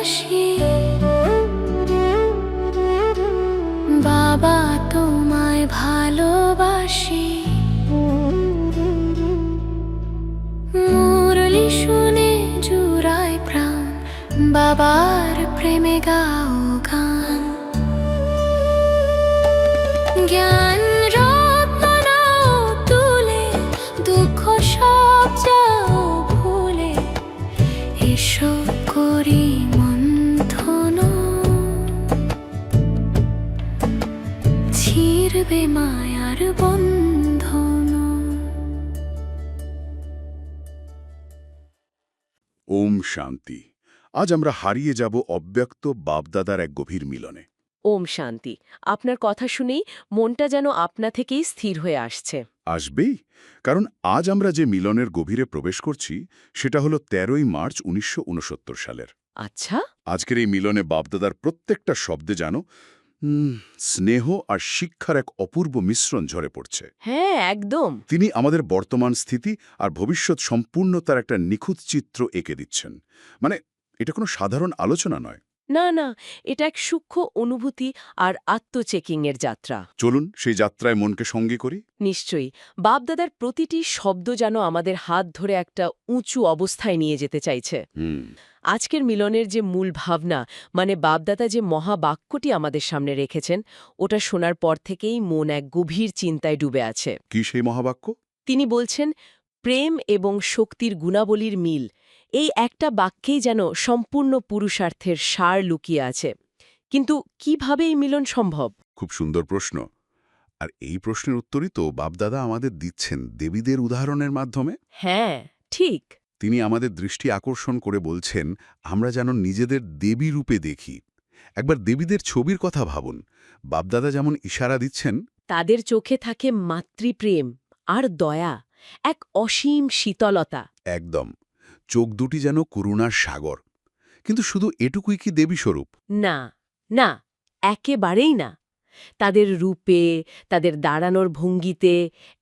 ভালোবাসি, বাবা তোমায় ভালোবাসি। মুরলি শুনে জুড়ায় প্রাণ, বাবার প্রেমে গাও গান। জ্ঞান রত্ন নাও তুলে, দুঃখ সব যাও ভুলে, এসো করি মন্থন, ছিড়বে মায়ার বন্ধন। ওম শান্তি। আজ আমরা হারিয়ে যাব অব্যক্ত বাপদাদার এক গভীর মিলনে। ওম শান্তি। আপনার কথা শুনেই মনটা যেন আপনা থেকেই স্থির হয়ে আসছে। আসবেই, কারণ আজ আমরা যে মিলনের গভীরে প্রবেশ করছি সেটা হলো ১৩ই মার্চ ১৯৬৯ সালের। আচ্ছা, আজকের এই মিলনে বাপদাদার প্রত্যেকটা শব্দে যেন স্নেহ আর শিক্ষার এক অপূর্ব মিশ্রণ ঝরে পড়ছে। হ্যাঁ একদম। তিনি আমাদের বর্তমান স্থিতি আর ভবিষ্যৎ সম্পূর্ণতার একটা নিখুঁত চিত্র এঁকে দিচ্ছেন। মানে এটা কোনো সাধারণ আলোচনা নয়। না না, এটা এক সূক্ষ্ম অনুভূতি আর আত্মচেকিংয়ের যাত্রা। চলুন সেই যাত্রায় মনকে সঙ্গী করি। নিশ্চয়ই। বাপদাদার প্রতিটি শব্দ যেন আমাদের হাত ধরে একটা উঁচু অবস্থায় নিয়ে যেতে চাইছে। আজকের মিলনের যে মূল ভাবনা, মানে বাপদাদা যে মহাবাক্যটি আমাদের সামনে রেখেছেন, ওটা শোনার পর থেকেই মন এক গভীর চিন্তায় ডুবে আছে। কি সেই মহাবাক্য? তিনি বলছেন, প্রেম এবং শক্তির গুণাবলীর মিল, এই একটা বাক্যেই যেন সম্পূর্ণ পুরুষার্থের সার লুকিয়ে আছে। কিন্তু কিভাবে এই মিলন সম্ভব? খুব সুন্দর প্রশ্ন। আর এই প্রশ্নের উত্তরই তো বাপদাদা আমাদের দিচ্ছেন দেবীদের উদাহরণের মাধ্যমে। হ্যাঁ, ঠিক। তিনি আমাদের দৃষ্টি আকর্ষণ করে বলছেন আমরা যেন নিজেদের দেবী রূপে দেখি। একবার দেবীদের ছবির কথা ভাবুন। বাপদাদা যেমন ইশারা দিচ্ছেন, তাদের চোখে থাকে মাতৃপ্রেম আর দয়া, এক অসীম শীতলতা। একদম চোখ দুটি যেন করুণার সাগর। কিন্তু শুধু এটুকুই কি দেবী স্বরূপ? না না, একেবারেই না। তাদের রূপে, তাদের দাঁড়ানোর ভঙ্গিতে,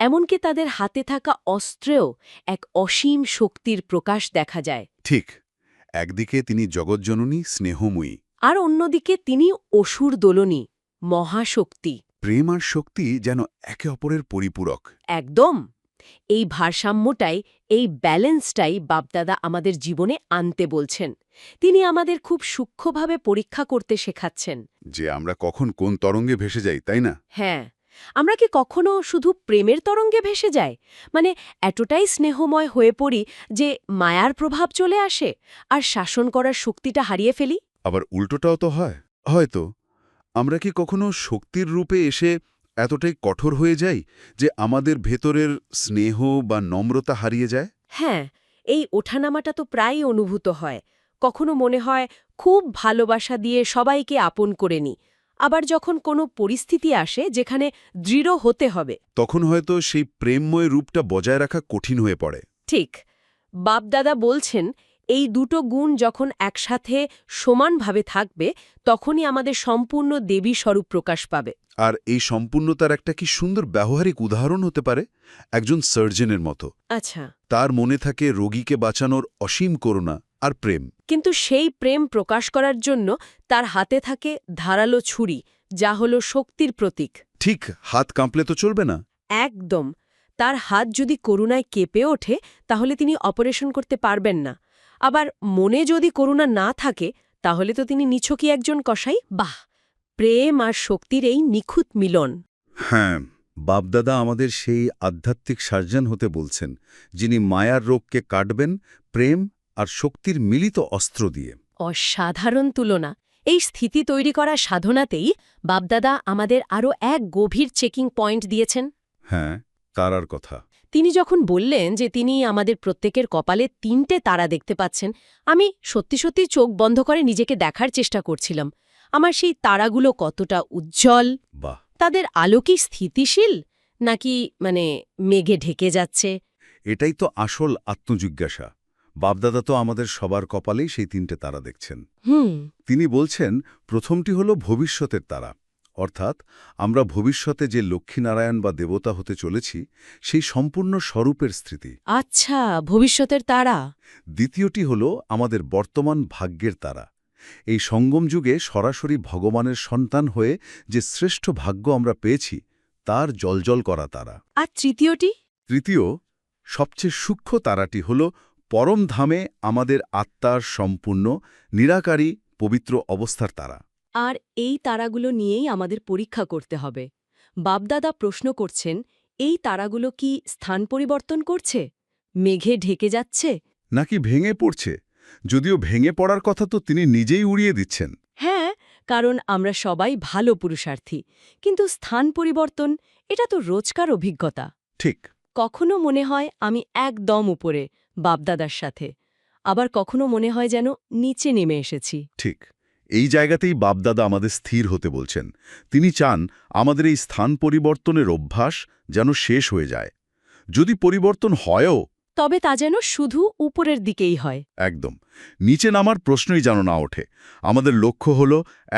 এমনকি তাদের হাতে থাকা অস্ত্রেও এক অসীম শক্তির প্রকাশ দেখা যায়। ঠিক, একদিকে তিনি জগজ্জননী স্নেহময়ী, আর অন্যদিকে তিনি অসুর দোলনী, মহাশক্তি। প্রেম আর শক্তি যেন একে অপরের পরিপূরক। একদম। এই ভারসাম্যটাই, এই ব্যালেন্সটাই বাপদাদা আমাদের জীবনে আনতে বলছেন। তিনি আমাদের খুব সূক্ষ্মভাবে পরীক্ষা করতে শেখাচ্ছেন যে আমরা কখন কোন তরঙ্গে ভেসে যাই, তাই না? হ্যাঁ, আমরা কি কখনো শুধু প্রেমের তরঙ্গে ভেসে যাই, মানে এতটাই স্নেহময় হয়ে পড়ি যে মায়ার প্রভাব চলে আসে আর শাসন করার শক্তিটা হারিয়ে ফেলি? আবার উল্টোটাও তো হয়। হয়তো আমরা কি কখনো শক্তির রূপে এসে এতটাই কঠোর হয়ে যাই যে আমাদের ভেতরের স্নেহ বা নম্রতা হারিয়ে যায়? হ্যাঁ, এই ওঠানামাটা তো প্রায়ই অনুভূত হয়। কখনো মনে হয় খুব ভালোবাসা দিয়ে সবাইকে আপন করে নিই, আবার যখন কোনো পরিস্থিতি আসে যেখানে দৃঢ় হতে হবে, তখন হয়তো সেই প্রেমময় রূপটা বজায় রাখা কঠিন হয়ে পড়ে। ঠিক। বাপদাদা বলছেন, এই দুটো গুণ যখন একসাথে সমানভাবে থাকবে, তখনই আমাদের সম্পূর্ণ দেবী স্বরূপ প্রকাশ পাবে। আর এই সম্পূর্ণতার একটা কি সুন্দর ব্যবহারিক উদাহরণ হতে পারে একজন সার্জনের মতো। আচ্ছা, তার মনে থাকে রোগীকে বাঁচানোর অসীম করুণা আর প্রেম। কিন্তু সেই প্রেম প্রকাশ করার জন্য তার হাতে থাকে ধারালো ছুরি, যা হল শক্তির প্রতীক। ঠিক, হাত কাঁপলে তো চলবে না। একদম। তার হাত যদি করুণায় কেঁপে ওঠে, তাহলে তিনি অপারেশন করতে পারবেন না। আবার মনে যদি করুণা না থাকে, তাহলে তো তিনি নিছকই একজন কসাই। বাহ, প্রেম আর শক্তির এই নিখুঁত মিলন। হ্যাঁ, বাপদাদা আমাদের সেই আধ্যাত্মিক সার্জন হতে বলছেন যিনি মায়ার রোগকে কাটবেন প্রেম আর শক্তির মিলিত অস্ত্র দিয়ে। অসাধারণ তুলনা। এই স্থিতি তৈরি করা সাধনাতেই বাপদাদা আমাদের আরও এক গভীর চেকিং পয়েন্ট দিয়েছেন। হ্যাঁ, তারার কথা। তিনি যখন বললেন যে তিনি আমাদের প্রত্যেকের কপালে ৩টে তারা দেখতে পাচ্ছেন, আমি সত্যি সত্যি চোখ বন্ধ করে নিজেকে দেখার চেষ্টা করছিলাম আমার সেই তারাগুলো কতটা উজ্জ্বল, বাহ, তাদের আলো কি স্থিতিশীল নাকি মেঘে ঢেকে যাচ্ছে। এটাই তো আসল আত্মজিজ্ঞাসা। বাপদাদা তো আমাদের সবার কপালেই সেই ৩টে তারা দেখছেন। তিনি বলছেন প্রথমটি হল ভবিষ্যতের তারা, অর্থাৎ আমরা ভবিষ্যতে যে লক্ষ্মীনারায়ণ বা দেবতা হতে চলেছি সেই সম্পূর্ণ স্বরূপের স্মৃতি। আচ্ছা, ভবিষ্যতের তারা। দ্বিতীয়টি হল আমাদের বর্তমান ভাগ্যের তারা, এই সঙ্গম যুগে সরাসরি ভগবানের সন্তান হয়ে যে শ্রেষ্ঠ ভাগ্য আমরা পেয়েছি তার জ্বলজ্বল করা তারা। আর তৃতীয়টি? তৃতীয়, সবচেয়ে সূক্ষ্ম তারাটি হল পরম ধামে আমাদের আত্মার সম্পূর্ণ নিরাকারী পবিত্র অবস্থার তারা। আর এই তারাগুলো নিয়েই আমাদের পরীক্ষা করতে হবে। বাপদাদা প্রশ্ন করছেন, এই তারাগুলো কি স্থান পরিবর্তন করছে, মেঘে ঢেকে যাচ্ছে? নাকি ভেঙে পড়ছে? যদিও ভেঙে পড়ার কথা তো তিনি নিজেই উড়িয়ে দিচ্ছেন। হ্যাঁ, কারণ আমরা সবাই ভালো পুরুষার্থী, কিন্তু স্থান পরিবর্তন এটা তো রোজকার অভিজ্ঞতা। ঠিক। কখনো মনে হয় আমি একদম উপরে বাপদাদার সাথে, আবার কখনো মনে হয় যেন নিচে নেমে এসেছি। ঠিক, এই জায়গাতেই বাপদাদা আমাদের স্থির হতে বলছেন। তিনি চান আমাদের এই স্থান পরিবর্তনের অভ্যাস যেন শেষ হয়ে যায়। যদি পরিবর্তন হয়ও, তবে তা যেন শুধু উপরের দিকেই হয়। একদম নিচে নামার প্রশ্নই যেন না ওঠে। আমাদের লক্ষ্য হল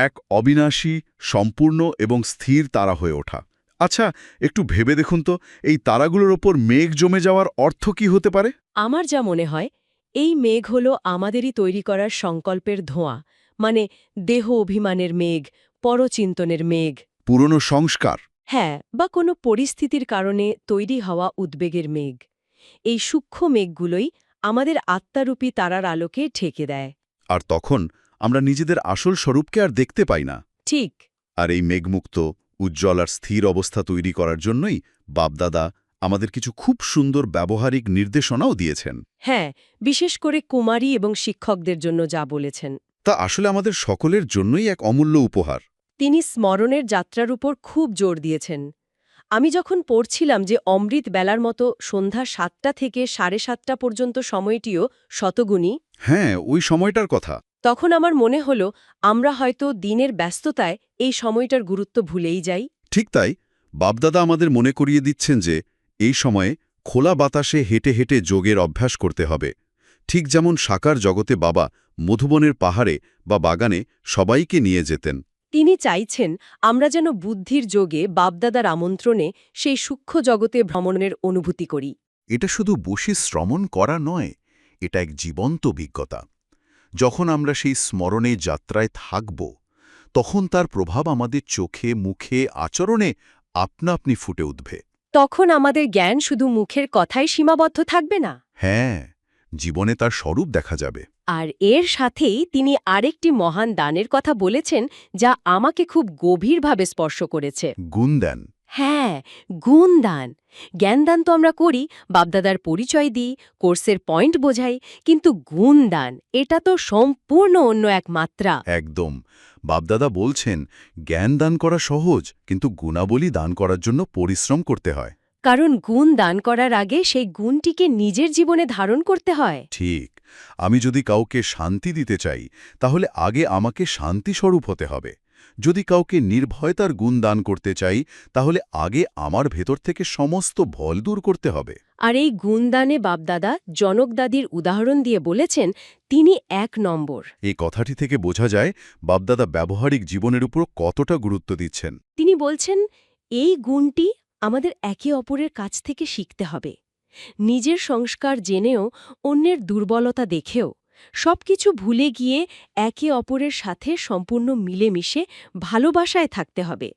এক অবিনাশী, সম্পূর্ণ এবং স্থির তারা হয়ে ওঠা। আচ্ছা, একটু ভেবে দেখুন তো, এই তারাগুলোর ওপর মেঘ জমে যাওয়ার অর্থ কি হতে পারে? আমার যা মনে হয়, এই মেঘ হল আমাদেরই তৈরি করার সংকল্পের ধোঁয়া, মানে দেহ অভিমানের মেঘ, পরচিন্তনের মেঘ। পুরনো সংস্কার। হ্যাঁ, বা কোনো পরিস্থিতির কারণে তৈরি হওয়া উদ্বেগের মেঘ। এই সূক্ষ্ম মেঘগুলোই আমাদের আত্মারূপী তারার আলোকে ঢেকে দেয়। আর তখন আমরা নিজেদের আসল স্বরূপকে আর দেখতে পাই না। ঠিক। আর এই মেঘমুক্ত, উজ্জ্বল আর স্থির অবস্থা তৈরি করার জন্যই বাপদাদা আমাদের কিছু খুব সুন্দর ব্যবহারিক নির্দেশনাও দিয়েছেন। হ্যাঁ, বিশেষ করে কুমারী এবং শিক্ষকদের জন্য যা বলেছেন। তা আসলে আমাদের সকলের জন্যই এক অমূল্য উপহার। তিনি স্মরণের যাত্রার উপর খুব জোর দিয়েছেন। আমি যখন পড়ছিলাম যে অমৃত বেলার মতো সন্ধ্যা ৭টা থেকে ৭:৩০ পর্যন্ত সময়টিও শতগুণী, হ্যাঁ, ওই সময়টার কথা। তখন আমার মনে হলো আমরা হয়তো দিনের ব্যস্ততায় এই সময়টার গুরুত্ব ভুলেই যাই। ঠিক তাই, বাপদাদা আমাদের মনে করিয়ে দিচ্ছেন যে এই সময়ে খোলা বাতাসে হেঁটে হেঁটে যোগের অভ্যাস করতে হবে। ঠিক যেমন সাকার জগতে বাবা মধুবনের পাহাড়ে বা বাগানে সবাইকে নিয়ে যেতেন। তিনি চাইছেন আমরা যেন বুদ্ধির যোগে বাপদাদার আমন্ত্রণে সেই সূক্ষ্ম জগতে ভ্রমণের অনুভূতি করি। এটা শুধু বসে শ্রমণ করা নয়, এটা এক জীবন্ত অভিজ্ঞতা। যখন আমরা সেই স্মরণে যাত্রায় থাকব, তখন তার প্রভাব আমাদের চোখে, মুখে, আচরণে আপনা আপনি ফুটে উঠবে। তখন আমাদের জ্ঞান শুধু মুখের কথাই সীমাবদ্ধ থাকবে না। হ্যাঁ, জীবনে তার স্বরূপ দেখা যাবে। আর এর সাথেই তিনি আরেকটি মহান দানের কথা বলেছেন, যা আমাকে খুব গভীরভাবে স্পর্শ করেছে। গুণ দেন। হ্যাঁ, গুণদান। জ্ঞানদান তো আমরা করি, বাপদাদার পরিচয় দিই, কোর্সের পয়েন্ট বোঝাই, কিন্তু গুণদান এটা তো সম্পূর্ণ অন্য এক মাত্রা। একদম। বাপদাদা বলছেন, জ্ঞান দান করা সহজ, কিন্তু গুণাবলী দান করার জন্য পরিশ্রম করতে হয়। কারণ গুণ দান করার আগে সেই গুণটিকে নিজের জীবনে ধারণ করতে হয়। ঠিক। আমি যদি কাউকে শান্তি দিতে চাই, তাহলে আগে আমাকে শান্তিস্বরূপ হতে হবে। যদি কাউকে নির্ভয়তার গুণ দান করতে চাই, তাহলে আগে আমার ভেতর থেকে সমস্ত ভয় দূর করতে হবে। আর এই গুণদানে বাপদাদা জনকদাদির উদাহরণ দিয়ে বলেছেন তিনি ১ নম্বর। এই কথাটি থেকে বোঝা যায় বাপদাদা ব্যবহারিক জীবনের উপর কতটা গুরুত্ব দিচ্ছেন। তিনি বলছেন এই গুণটি আমাদের একে অপরের কাছ থেকে শিখতে হবে। নিজের সংস্কার জেনেও, অন্যের দুর্বলতা দেখেও, সবকিছু ভুলে গিয়ে একে অপরের সাথে সম্পূর্ণ মিলেমিশে ভালোবাসায় থাকতে হবে।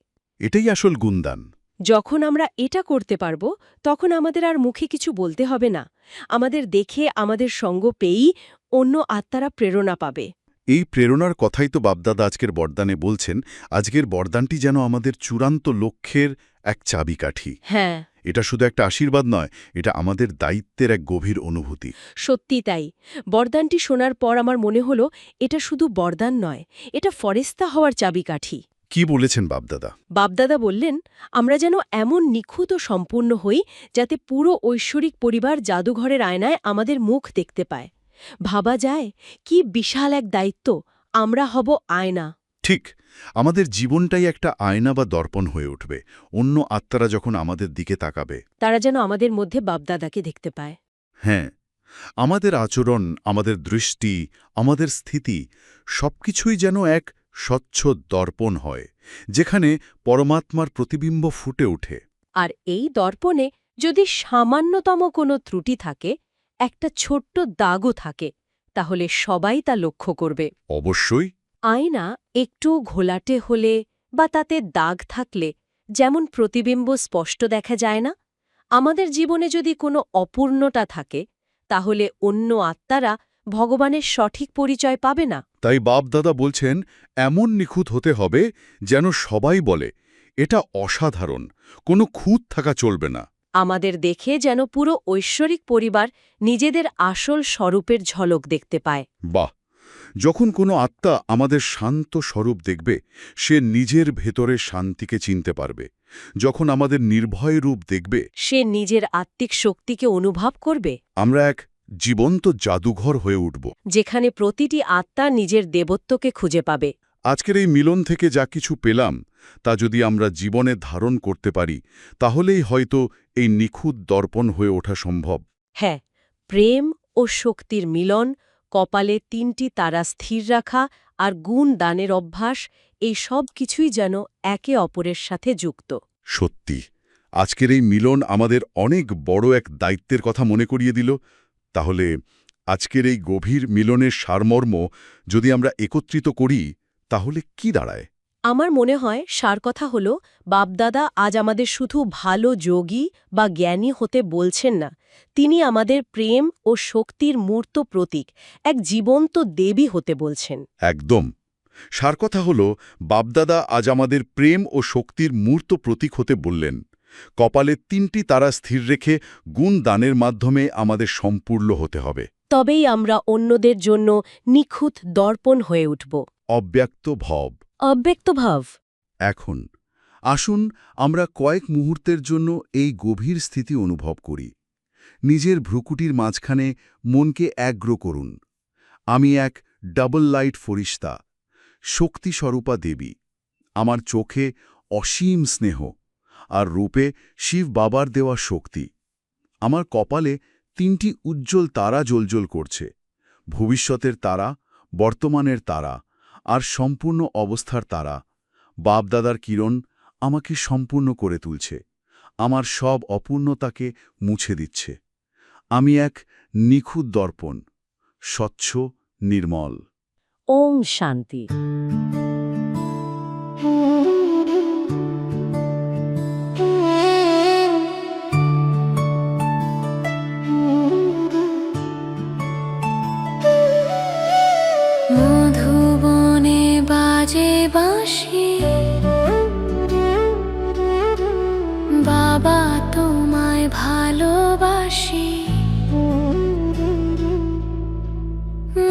এটাই আসল গুণদান। যখন আমরা এটা করতে পারব, তখন আমাদের আর মুখে কিছু বলতে হবে না। আমাদের দেখে, আমাদের সঙ্গ পেয়েই অন্য আত্মারা প্রেরণা পাবে। এই প্রেরণার কথাই তো বাপদাদা আজকের বরদানে বলছেন। আজকের বরদানটি যেন আমাদের চূড়ান্ত লক্ষ্যের এক চাবিকাঠি। হ্যাঁ, এটা শুধু একটা আশীর্বাদ নয়, এটা আমাদের দায়িত্বের এক গভীর অনুভূতি। সত্যি তাই। বরদানটি শোনার পর আমার মনে হলো এটা শুধু বরদান নয়, এটা ফরেস্তা হওয়ার চাবিকাঠি। কি বলেছেন বাপদাদা? বাপদাদা বললেন আমরা যেন এমন নিখুঁত ও সম্পূর্ণ হই যাতে পুরো ঐশ্বরিক পরিবার জাদুঘরের আয়নায় আমাদের মুখ দেখতে পায়। ভাবা যায় কি বিশাল এক দায়িত্ব, আমরা হব আয়না। ঠিক, আমাদের জীবনটাই একটা আয়না বা দর্পণ হয়ে উঠবে। অন্য আত্মারা যখন আমাদের দিকে তাকাবে, তারা যেন আমাদের মধ্যে বাপদাদাকে দেখতে পায়। হ্যাঁ, আমাদের আচরণ, আমাদের দৃষ্টি, আমাদের স্থিতি সবকিছুই যেন এক স্বচ্ছ দর্পণ হয়, যেখানে পরমাত্মার প্রতিবিম্ব ফুটে ওঠে। আর এই দর্পণে যদি সামান্যতম কোনো ত্রুটি থাকে, একটা ছোট্ট দাগও থাকে, তাহলে সবাই তা লক্ষ্য করবে। অবশ্যই। আয়না একটু ঘোলাটে হলে বা তাতে দাগ থাকলে যেমন প্রতিবিম্ব স্পষ্ট দেখা যায় না, আমাদের জীবনে যদি কোনো অপূর্ণতা থাকে তাহলে অন্য আত্মারা ভগবানের সঠিক পরিচয় পাবে না। তাই বাপ-দাদা বলছেন এমন নিখুঁত হতে হবে যেন সবাই বলে এটা অসাধারণ, কোনো খুঁত থাকা চলবে না। আমাদের দেখে যেন পুরো ঐশ্বরিক পরিবার নিজেদের আসল স্বরূপের ঝলক দেখতে পায়। বাহ! যখন কোনো আত্মা আমাদের শান্ত স্বরূপ দেখবে, সে নিজের ভেতরে শান্তিকে চিনতে পারবে। যখন আমাদের নির্ভয় রূপ দেখবে, সে নিজের আত্মিক শক্তিকে অনুভব করবে, আমরা এক জীবন্ত জাদুঘর হয়ে উঠব। যেখানে প্রতিটি আত্মা নিজের দেবত্বকে খুঁজে পাবে। আজকের এই মিলন থেকে যা কিছু পেলাম তা যদি আমরা জীবনে ধারণ করতে পারি, তাহলেই হয়তো এই নিখুঁত দর্পণ হয়ে ওঠা সম্ভব। হ্যাঁ, প্রেম ও শক্তির মিলন, কপালে ৩টি তারা স্থির রাখা আর গুণ দানের অভ্যাস, এই সব কিছুই যেন একে অপরের সাথে যুক্ত। সত্যি, আজকের এই মিলন আমাদের অনেক বড় এক দায়িত্বের কথা মনে করিয়ে দিল। তাহলে আজকের এই গভীর মিলনের সারমর্ম যদি আমরা একত্রিত করি, তাহলে কি দাঁড়ায়? আমার মনে হয় সার কথা হল, বাপদাদা আজ আমাদের শুধু ভালো যোগী বা জ্ঞানী হতে বলছেন না, তিনি আমাদের প্রেম ও শক্তির মূর্ত প্রতীক, এক জীবন্ত দেবী হতে বলছেন। একদম। সার কথা হল, বাপদাদা আজ আমাদের প্রেম ও শক্তির মূর্ত প্রতীক হতে বললেন। কপালে ৩টি তারা স্থির রেখে গুণ দানের মাধ্যমে আমাদের সম্পূর্ণ হতে হবে। তবেই আমরা অন্যদের জন্য নিখুঁত দর্পণ হয়ে উঠব। অব্যক্ত ভব। অব্যক্ত ভাব। এখন আসুন আমরা কয়েক মুহূর্তের জন্য এই গভীর স্থিতি অনুভব করি। নিজের ভ্রুকুটির মাঝখানে মনকে এগ্র করুন। আমি এক ডাবল লাইট ফরিস্তা, শক্তিস্বরূপা দেবী। আমার চোখে অসীম স্নেহ, আর রূপে শিব বাবার দেওয়া শক্তি। আমার কপালে ৩টি উজ্জ্বল তারা জ্বলজ্বল করছে, ভবিষ্যতের তারা, বর্তমানের তারা আর সম্পূর্ণ অবস্থার তারা। বাপদাদার কিরণ আমাকে সম্পূর্ণ করে তুলছে, আমার সব অপূর্ণতাকে মুছে দিচ্ছে। আমি এক নিখুঁত দর্পণ, স্বচ্ছ, নির্মল। ওম শান্তি। মধুবনে বাজে বাঁশি, বাবা তোমায় ভালোবাসি।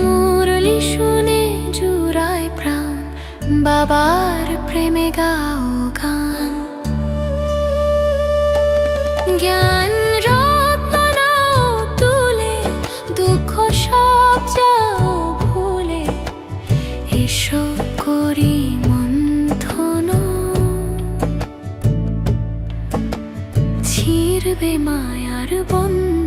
মুরলি শুনে জুড়ায় প্রাণ, বাবার প্রেমে গাও গান। জ্ঞান রত্ন নাও তুলে, দুঃখ সব যাও ভুলে, এসো করি মন্থন। ছিড়বে মায়ার বন্ধন।